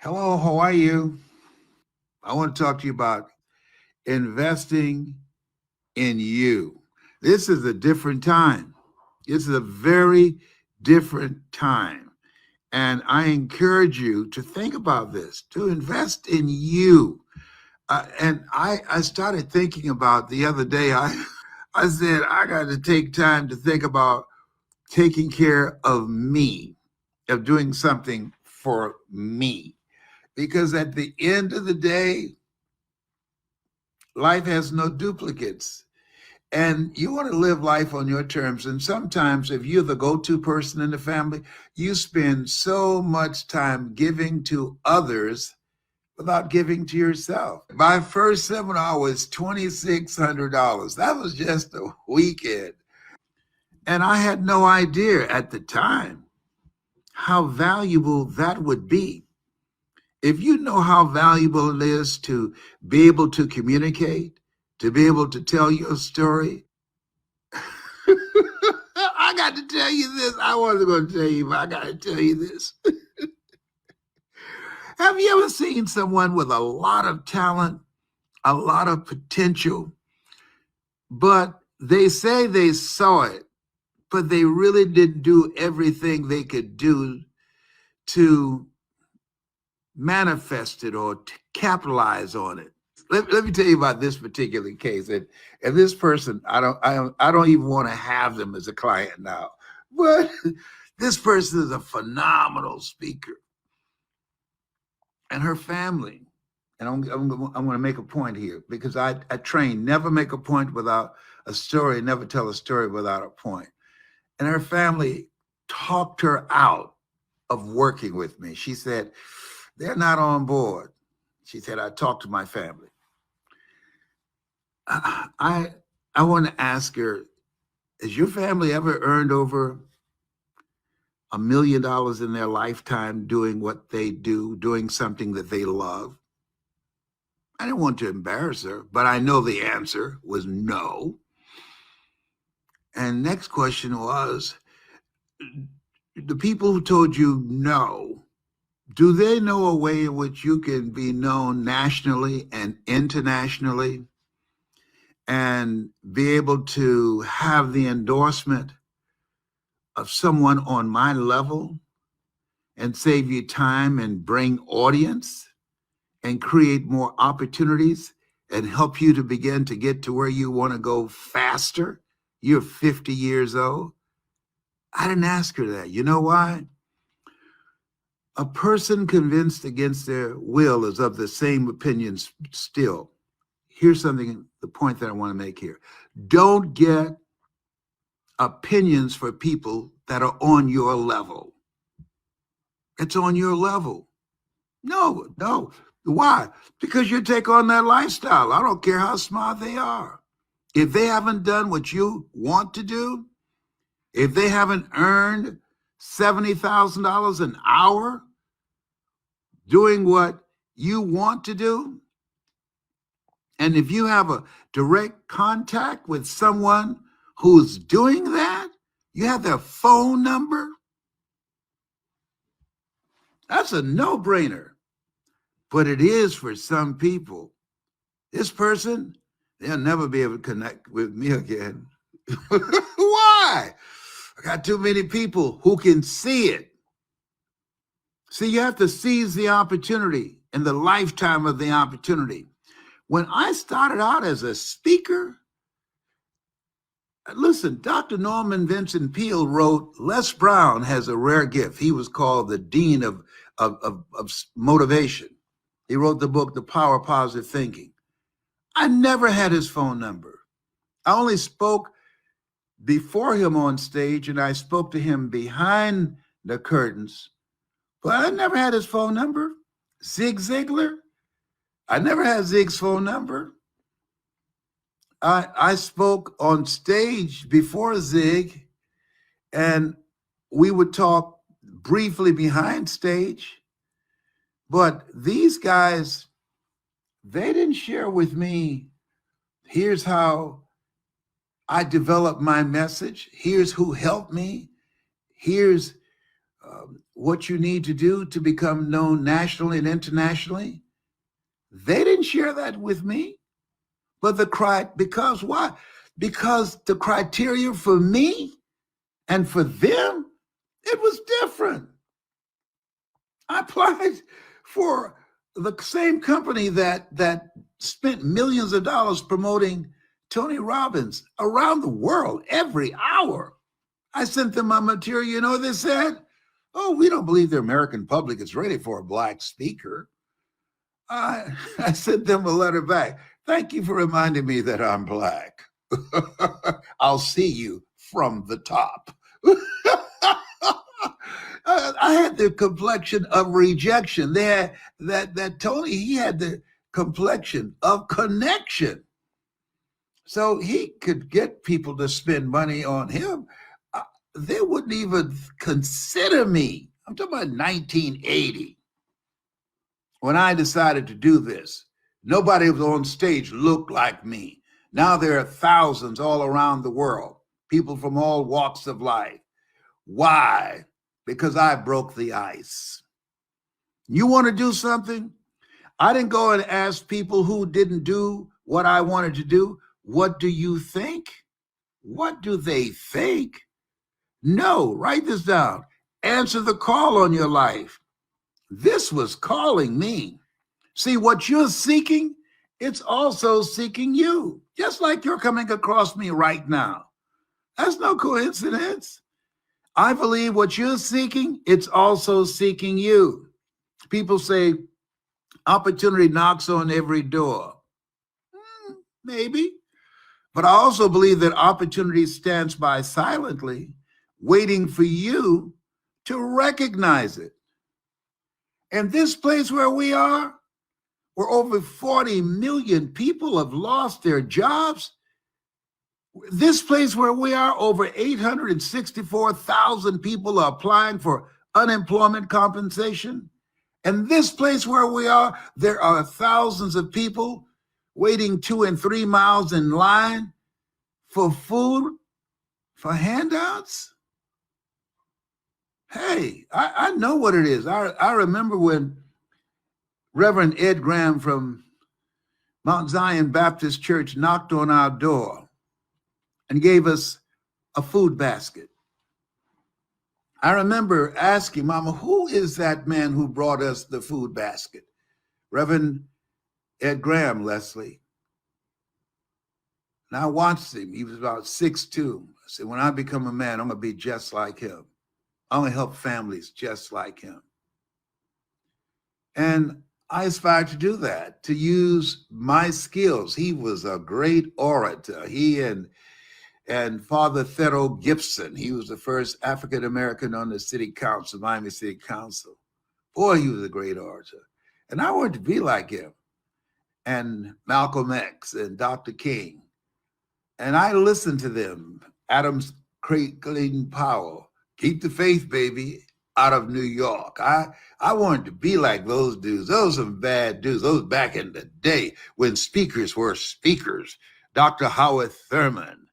Hello, how are you? I want to talk to you about investing in you. This is a different time. This is a very different time. And I encourage you to think about this, to invest in you. And I started thinking about the other day, I said, I got to take time to think about taking care of me, of doing something for me. Because at the end of the day, life has no duplicates. And you want to live life on your terms. And sometimes, if you're the go to person in the family, you spend so much time giving to others without giving to yourself. My first seminar was $2,600. That was just a weekend. And I had no idea at the time how valuable that would be. If you know how valuable it is to be able to communicate, to be able to tell your story, I got to tell you this. I wasn't going to tell you, but I got to tell you this. Have you ever seen someone with a lot of talent, a lot of potential, but they say they saw it, but they really didn't do everything they could do to manifest it or to capitalize on it? Let me tell you about this particular case. And this person, I don't even want to have them as a client now. But this person is a phenomenal speaker. And her family, and I'm going to make a point here because I train, never make a point without a story, never tell a story without a point. And her family talked her out of working with me. She said, they're not on board. She said, I talked to my family. I want to ask her, has your family ever earned over $1 million in their lifetime doing what they do, doing something that they love? I didn't want to embarrass her, but I know the answer was no. And next question was, the people who told you no, do they know a way in which you can be known nationally and internationally and be able to have the endorsement of someone on my level and save you time and bring audience and create more opportunities and help you to begin to get to where you want to go faster? You're 50 years old. I didn't ask her that. You know why? A person convinced against their will is of the same opinions still. Here's something, the point that I want to make here. Don't get opinions for people that are on your level. It's on your level. No. Why? Because you take on that lifestyle. I don't care how smart they are. If they haven't done what you want to do, if they haven't earned $70,000 an hour doing what you want to do, and if you have a direct contact with someone who's doing that, you have their phone number, that's a no-brainer. But it is for some people. This person, they'll never be able to connect with me again. Why? I got too many people who can see it. See, you have to seize the opportunity and the lifetime of the opportunity. When I started out as a speaker, listen, Dr. Norman Vincent Peale wrote, Les Brown has a rare gift. He was called the dean of motivation. He wrote the book, The Power of Positive Thinking. I never had his phone number. I only spoke before him on stage, and I spoke to him behind the curtains, but I never had his phone number. Zig Ziglar, I never had Zig's phone number. I spoke on stage before Zig, and we would talk briefly behind stage. But these guys, they didn't share with me, here's how I developed my message. Here's who helped me. Here's what you need to do to become known nationally and internationally? They didn't share that with me. But because why? Because the criteria for me and for them, it was different. I applied for the same company that spent millions of dollars promoting Tony Robbins around the world every hour. I sent them my material. You know what they said? Oh, we don't believe the American public is ready for a Black speaker. I sent them a letter back. Thank you for reminding me that I'm Black. I'll see you from the top. I had the complexion of rejection. There, that Tony, he had the complexion of connection. So he could get people to spend money on him. They wouldn't even consider me. I'm talking about 1980. When I decided to do this, nobody was on stage looked like me. Now there are thousands all around the world, people from all walks of life. Why? Because I broke the ice. You want to do something? I didn't go and ask people who didn't do what I wanted to do. What do you think? What do they think? No, write this down. Answer the call on your life. This was calling me. See, what you're seeking, it's also seeking you, just like you're coming across me right now. That's no coincidence. I believe what you're seeking, it's also seeking you. People say opportunity knocks on every door. Maybe. But I also believe that opportunity stands by silently, waiting for you to recognize it. And this place where we are, where over 40 million people have lost their jobs, this place where we are, over 864,000 people are applying for unemployment compensation. And this place where we are, there are thousands of people waiting 2 and 3 miles in line for food, for handouts. Hey, I know what it is. I remember when Reverend Ed Graham from Mount Zion Baptist Church knocked on our door and gave us a food basket. I remember asking Mama, who is that man who brought us the food basket? Reverend Ed Graham, Leslie. And I watched him. He was about 6'2". I said, when I become a man, I'm going to be just like him. I'm going to help families just like him. And I aspired to do that, to use my skills. He was a great orator. He and Father Thero Gibson, he was the first African-American on the city council, Miami City Council. Boy, he was a great orator. And I wanted to be like him. And Malcolm X and Dr. King. And I listened to them. Adams Clayton Powell, keep the faith, baby, out of New York. I wanted to be like those dudes. Those were some bad dudes. Those back in the day when speakers were speakers. Dr. Howard Thurman.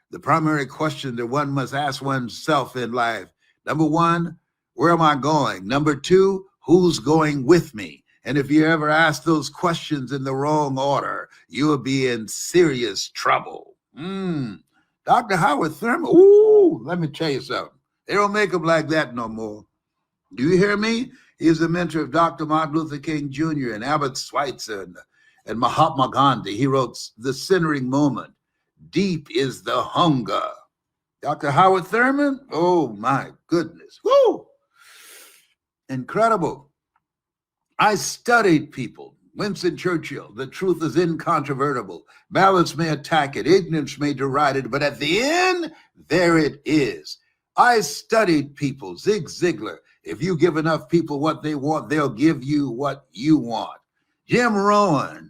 The primary question that one must ask oneself in life. Number one, where am I going? Number two, who's going with me? And if you ever ask those questions in the wrong order, you'll be in serious trouble. Dr. Howard Thurman, ooh, let me tell you something. They don't make them like that no more. Do you hear me? He is the mentor of Dr. Martin Luther King Jr. and Albert Schweitzer and Mahatma Gandhi. He wrote The Centering Moment. Deep is the hunger. Dr. Howard Thurman, oh my goodness. Woo! Incredible. I studied people. Winston Churchill, the truth is incontrovertible. Malice may attack it, ignorance may deride it, but at the end, there it is. I studied people. Zig Ziglar, if you give enough people what they want, they'll give you what you want. Jim Rohn,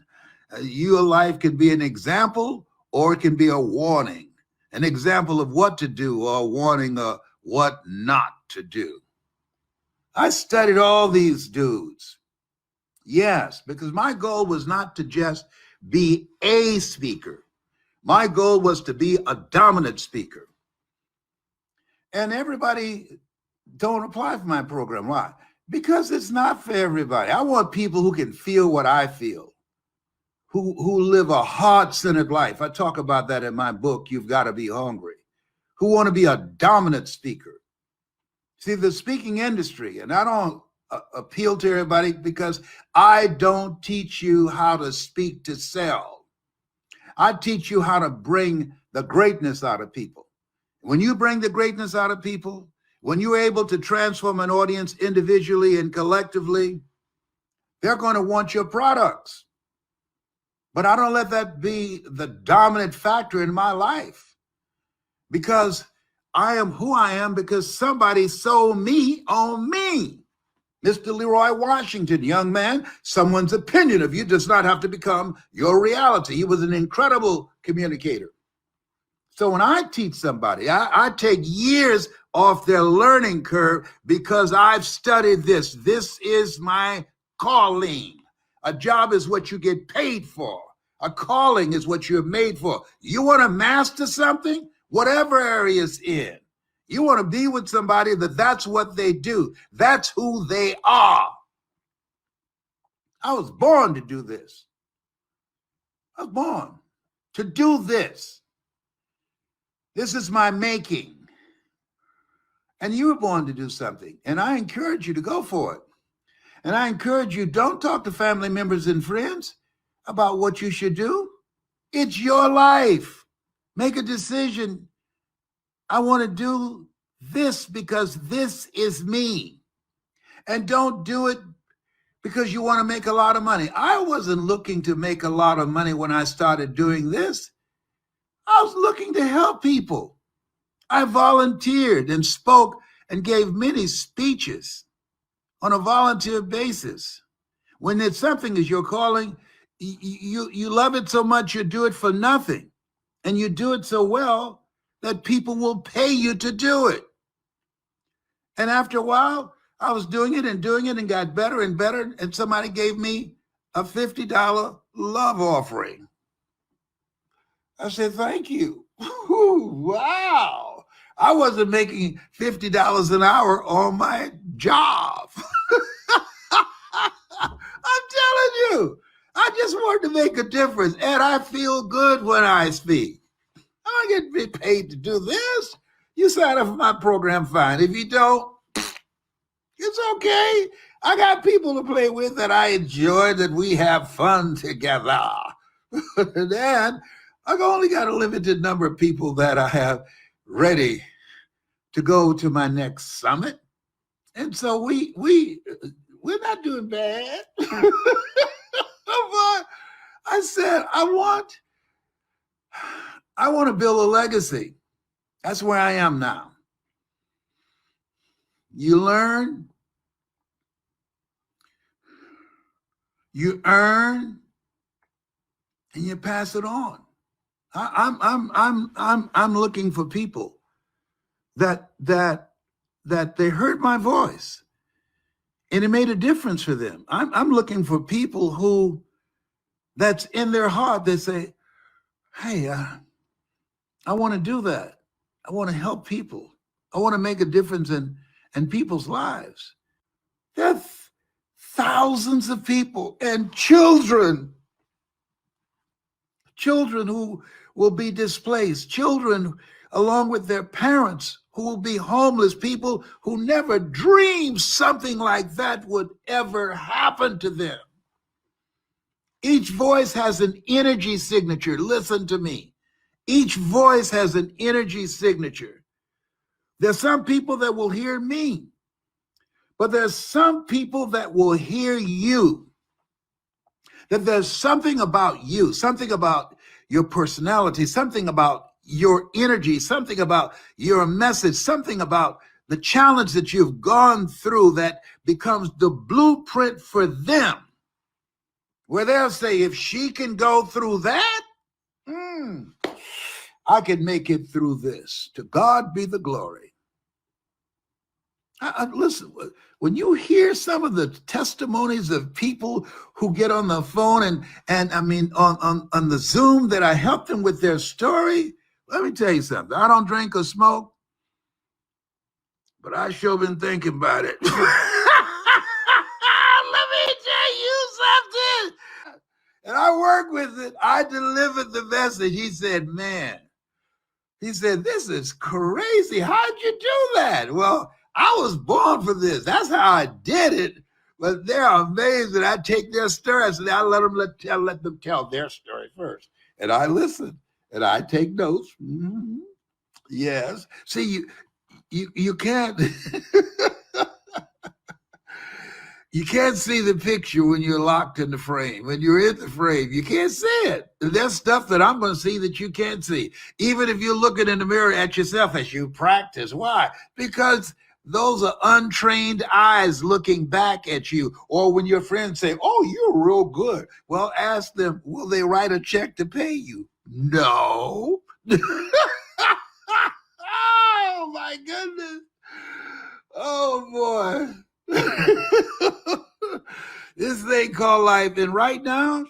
your life can be an example or it can be a warning, an example of what to do or a warning of what not to do. I studied all these dudes. Yes, because my goal was not to just be a speaker. My goal was to be a dominant speaker. And everybody don't apply for my program. Why? Because it's not for everybody. I want people who can feel what I feel, who live a heart-centered life. I talk about that in my book, You've Got to Be Hungry, who want to be a dominant speaker. See, the speaking industry, and I don't appeal to everybody because I don't teach you how to speak to sell. I teach you how to bring the greatness out of people. When you bring the greatness out of people, when you're able to transform an audience individually and collectively, they're going to want your products. But I don't let that be the dominant factor in my life, because I am who I am because somebody sold me on me. Mr. Leroy Washington, young man, someone's opinion of you does not have to become your reality. He was an incredible communicator. So when I teach somebody, I take years off their learning curve because I've studied this. This is my calling. A job is what you get paid for. A calling is what you're made for. You want to master something, whatever area it's in. You want to be with somebody that's what they do. That's who they are. I was born to do this. I was born to do this. This is my making. And you were born to do something. And I encourage you to go for it. And I encourage you, don't talk to family members and friends about what you should do. It's your life. Make a decision. I want to do this because this is me. And don't do it because you want to make a lot of money. I wasn't looking to make a lot of money when I started doing this. I was looking to help people. I volunteered and spoke and gave many speeches on a volunteer basis. When it's something is your calling, you love it so much you do it for nothing. And you do it so well that people will pay you to do it. And after a while, I was doing it and got better and better. And somebody gave me a $50 love offering. I said, thank you. Wow. I wasn't making $50 an hour on my job. I'm telling you, I just wanted to make a difference. And I feel good when I speak. I don't get paid to do this. You sign up for my program, fine. If you don't, it's okay. I got people to play with that I enjoy, that we have fun together. Then I've only got a limited number of people that I have ready to go to my next summit. And so we're not doing bad. But I said, I want to build a legacy. That's where I am now. You learn, you earn, and you pass it on. I'm looking for people that they heard my voice and it made a difference for them. I'm looking for people who that's in their heart. They say, hey, I want to do that. I want to help people. I want to make a difference in people's lives. There are thousands of people and children who will be displaced, children along with their parents who will be homeless, people who never dreamed something like that would ever happen to them. Each voice has an energy signature. Listen to me. Each voice has an energy signature. There's some people that will hear me, but there's some people that will hear you. That there's something about you, something about your personality, something about your energy, something about your message, something about the challenge that you've gone through that becomes the blueprint for them, where they'll say, if she can go through that, I can make it through this. To God be the glory. Listen, when you hear some of the testimonies of people who get on the phone and I mean on the Zoom that I help them with their story, let me tell you something. I don't drink or smoke. but I sure been thinking about it. Let me tell you something. And I worked with it. I delivered the message. He said, man, he said, this is crazy. How'd you do that? Well, I was born for this. That's how I did it. But they're amazed that I take their story. So I let them tell their story first. And I listen and I take notes. Mm-hmm. Yes. See, you can't you can't see the picture when you're locked in the frame. When you're in the frame, you can't see it. There's stuff that I'm going to see that you can't see. Even if you're looking in the mirror at yourself as you practice. Why? Because those are untrained eyes looking back at you. Or when your friends say, oh, you're real good. Well, ask them, will they write a check to pay you? No. Oh, my goodness. Oh, boy. This thing called life. And right now,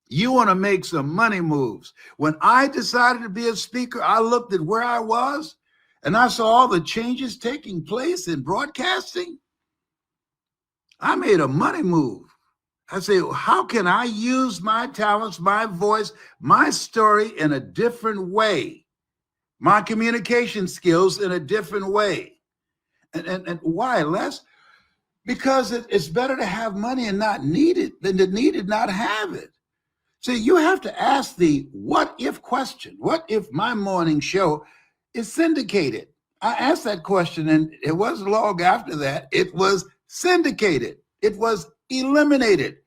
you want to make some money moves. When I decided to be a speaker, I looked at where I was and I saw all the changes taking place in broadcasting. I made a money move. I say, how can I use my talents, my voice, my story in a different way? My communication skills in a different way. And why, Les? Because it's better to have money and not need it than to need it, not have it. See, you have to ask the what if question. What if my morning show is syndicated? I asked that question, and it wasn't long after that. It was syndicated. It was eliminated.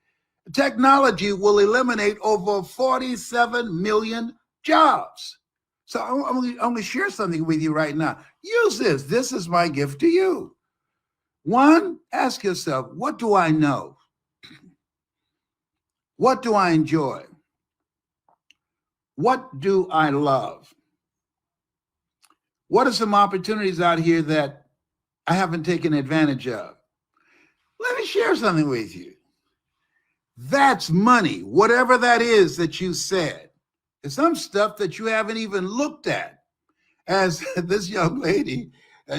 Technology will eliminate over 47 million jobs. So I'm going to share something with you right now. Use this. This is my gift to you. One, ask yourself, what do I know? What do I enjoy? What do I love? What are some opportunities out here that I haven't taken advantage of? Let me share something with you. That's money, whatever that is that you said. There's some stuff that you haven't even looked at. As this young lady,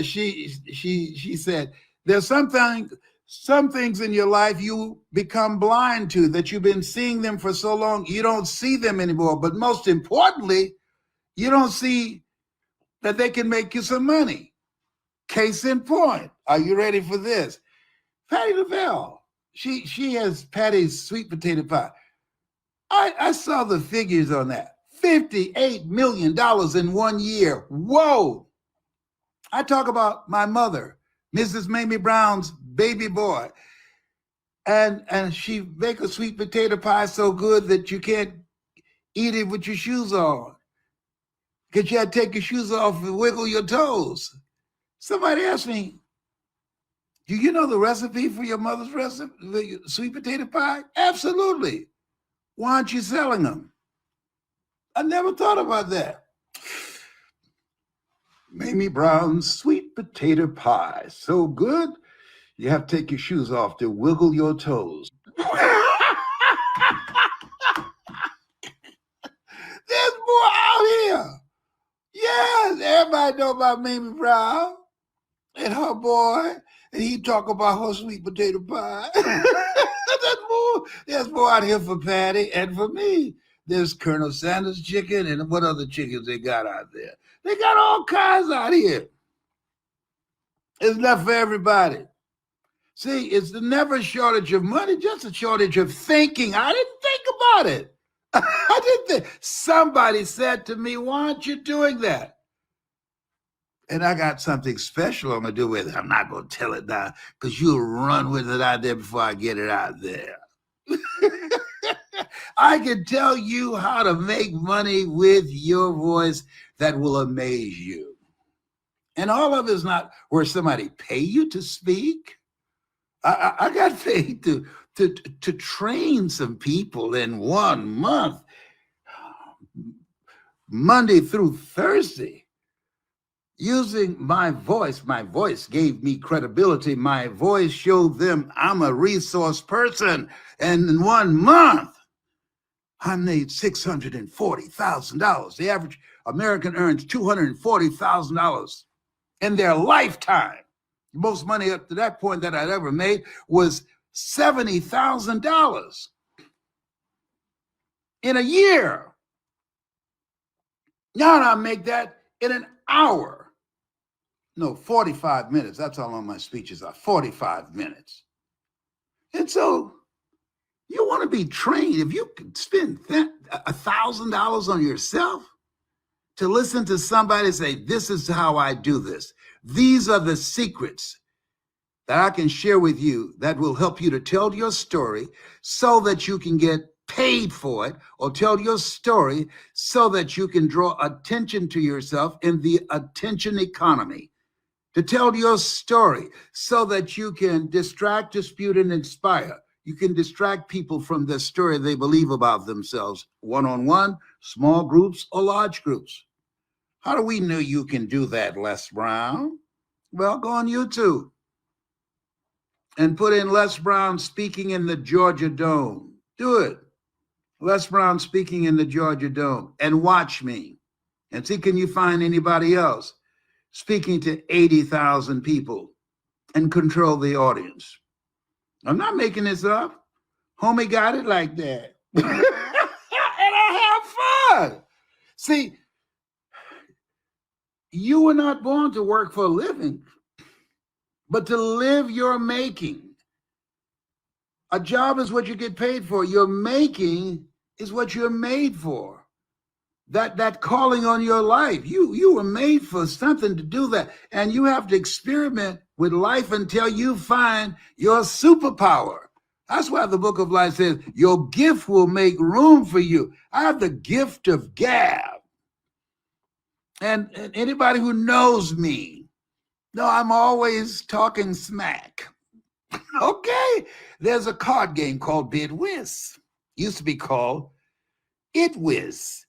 she said, there's some things in your life you become blind to, that you've been seeing them for so long, you don't see them anymore. But most importantly, you don't see that they can make you some money. Case in point, are you ready for this? Patti LaBelle, she has Patty's sweet potato pie. I saw the figures on that. $58 million in 1 year. Whoa. I talk about my mother, Mrs. Mamie Brown's baby boy. And she make a sweet potato pie so good that you can't eat it with your shoes on. Because you had to take your shoes off and wiggle your toes. Somebody asked me, do you know the recipe for your mother's recipe, the sweet potato pie? Absolutely. Why aren't you selling them? I never thought about that. Mamie Brown's sweet potato pie. So good, you have to take your shoes off to wiggle your toes. There's more out here. Yes, everybody know about Mamie Brown and her boy, and he talk about her sweet potato pie. There's more out here for Patty and for me. There's Colonel Sanders chicken, and what other chickens they got out there? They got all kinds out here. It's not for everybody. See, it's never a shortage of money, just a shortage of thinking. I didn't think about it. I didn't think. Somebody said to me, why aren't you doing that? And I got something special I'm going to do with it. I'm not going to tell it now because you'll run with it out there before I get it out there. I can tell you how to make money with your voice that will amaze you. And all of it is not where somebody pay you to speak. I got paid to train some people in 1 month, Monday through Thursday, using my voice. My voice gave me credibility. My voice showed them I'm a resource person. And in 1 month, I made $640,000. The average American earns $240,000 in their lifetime. The most money up to that point that I'd ever made was $70,000 in a year. Now I make that in an hour. No, 45 minutes. That's how long my speeches are, 45 minutes. And so you want to be trained. If you could spend $1,000 on yourself to listen to somebody say, this is how I do this. These are the secrets that I can share with you that will help you to tell your story so that you can get paid for it, or tell your story so that you can draw attention to yourself in the attention economy. To tell your story so that you can distract, dispute, and inspire. You can distract people from the story they believe about themselves, one-on-one, small groups, or large groups. How do we know you can do that, Les Brown? Well, go on YouTube and put in Les Brown speaking in the Georgia Dome. Do it. Les Brown speaking in the Georgia Dome, and watch me and see, can you find anybody else speaking to 80,000 people and control the audience? I'm not making this up. Homie got it like that. And I have fun. See, you were not born to work for a living, but to live your making. A job is what you get paid for. Your making is what you're made for. That calling on your life, you were made for something to do that. And you have to experiment with life until you find your superpower. That's why the book of life says your gift will make room for you. I have the gift of gab. And anybody who knows me, no, I'm always talking smack. Okay, there's a card game called Bid Whiz. Used to be called It Whiz.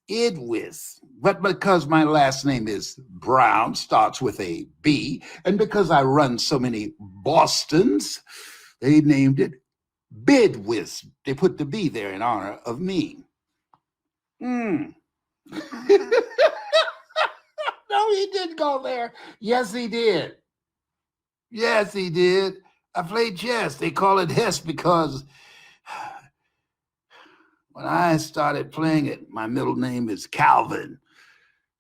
But because my last name is Brown, starts with a B, and because I run so many Bostons, they named it Bid Whiz. They put the B there in honor of me. No, he didn't go there. Yes, he did. Yes, he did. I played chess. They call it Hess because when I started playing it, my middle name is Calvin.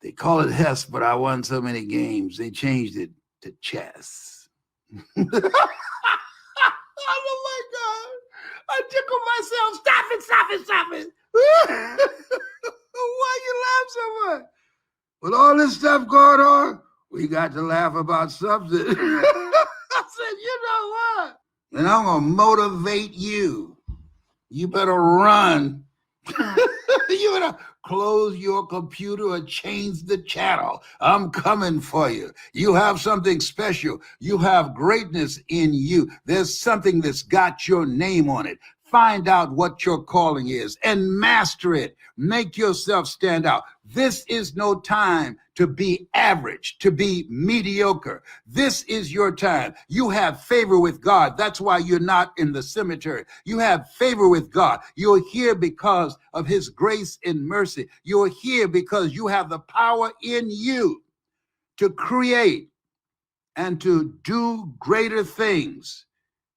They call it Hess, but I won so many games, they changed it to chess. Oh my God. I tickled myself. Stop it. Why you laugh so much? With all this stuff going on, we got to laugh about something. I said, you know what? And I'm going to motivate you. You better run. You better close your computer or change the channel. I'm coming for you. You have something special. You have greatness in you. There's something that's got your name on it. Find out what your calling is and master it. Make yourself stand out. This is no time to be average, to be mediocre. This is your time. You have favor with God. That's why you're not in the cemetery. You have favor with God. You're here because of his grace and mercy. You're here because you have the power in you to create and to do greater things.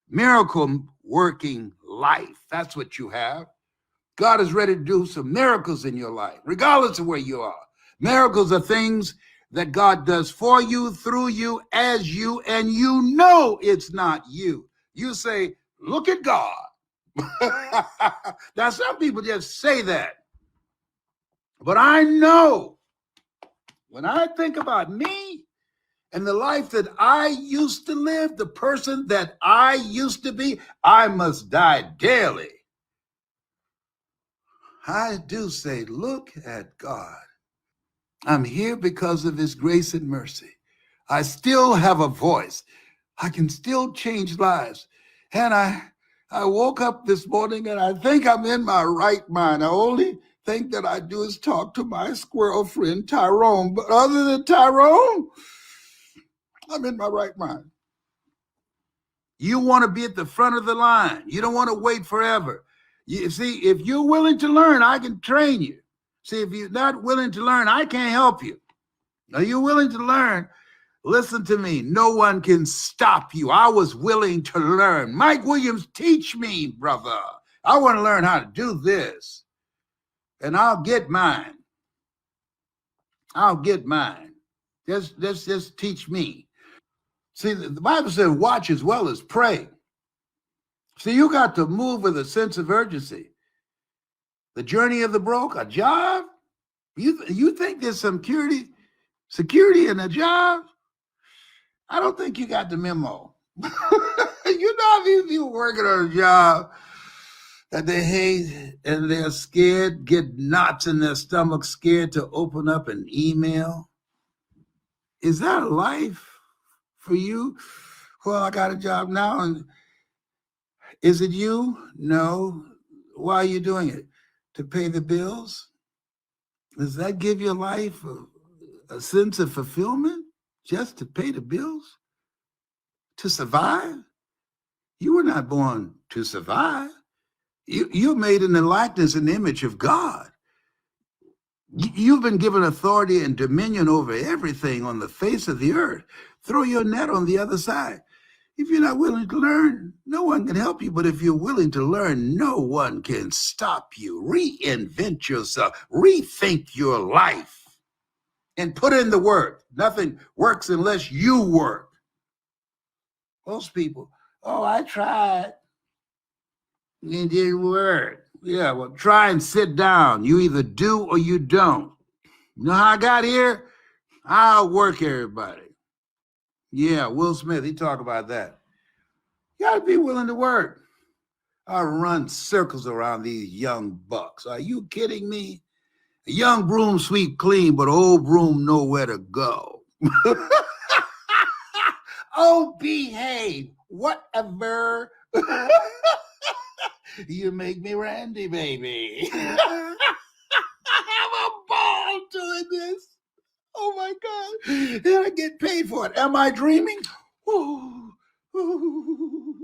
Miracle working life. That's what you have. God is ready to do some miracles in your life, regardless of where you are. Miracles are things that God does for you, through you, as you, and you know it's not you. You say, look at God. Now, some people just say that. But I know when I think about me and the life that I used to live, the person that I used to be, I must die daily. I do say, look at God. I'm here because of his grace and mercy. I still have a voice. I can still change lives. And I woke up this morning and I think I'm in my right mind. I only thing that I do is talk to my squirrel friend, Tyrone. But other than Tyrone, I'm in my right mind. You want to be at the front of the line. You don't want to wait forever. You see, if you're willing to learn, I can train you. See, if you're not willing to learn, I can't help you. Are you willing to learn? Listen to me. No one can stop you. I was willing to learn. Mike Williams, teach me, brother. I want to learn how to do this. And I'll get mine. I'll get mine. Just teach me. See, the Bible says watch as well as pray. See, you got to move with a sense of urgency. The journey of the broke, a job. You think there's some security in a job? I don't think you got the memo. You know, if you're working on a job that they hate and they're scared, get knots in their stomach, scared to open up an email. Is that a life for you? Well, I got a job now, and is it you? No. Why are you doing it? To pay the bills? Does that give your life a sense of fulfillment? Just to pay the bills? To survive? You were not born to survive. You're made in the likeness and image of God. You've been given authority and dominion over everything on the face of the earth. Throw your net on the other side. If you're not willing to learn, no one can help you. But if you're willing to learn, no one can stop you. Reinvent yourself. Rethink your life. And put in the work. Nothing works unless you work. Most people, oh, I tried. It didn't work. Yeah, well, try and sit down. You either do or you don't. You know how I got here? I'll work everybody. Yeah, Will Smith, he talked about that. You got to be willing to work. I run circles around these young bucks. Are you kidding me? A young broom sweep clean, but old broom nowhere to go. Oh, behave. Whatever. You make me Randy, baby. I have a ball doing this. Oh my God. And I get paid for it. Am I dreaming? Ooh, ooh.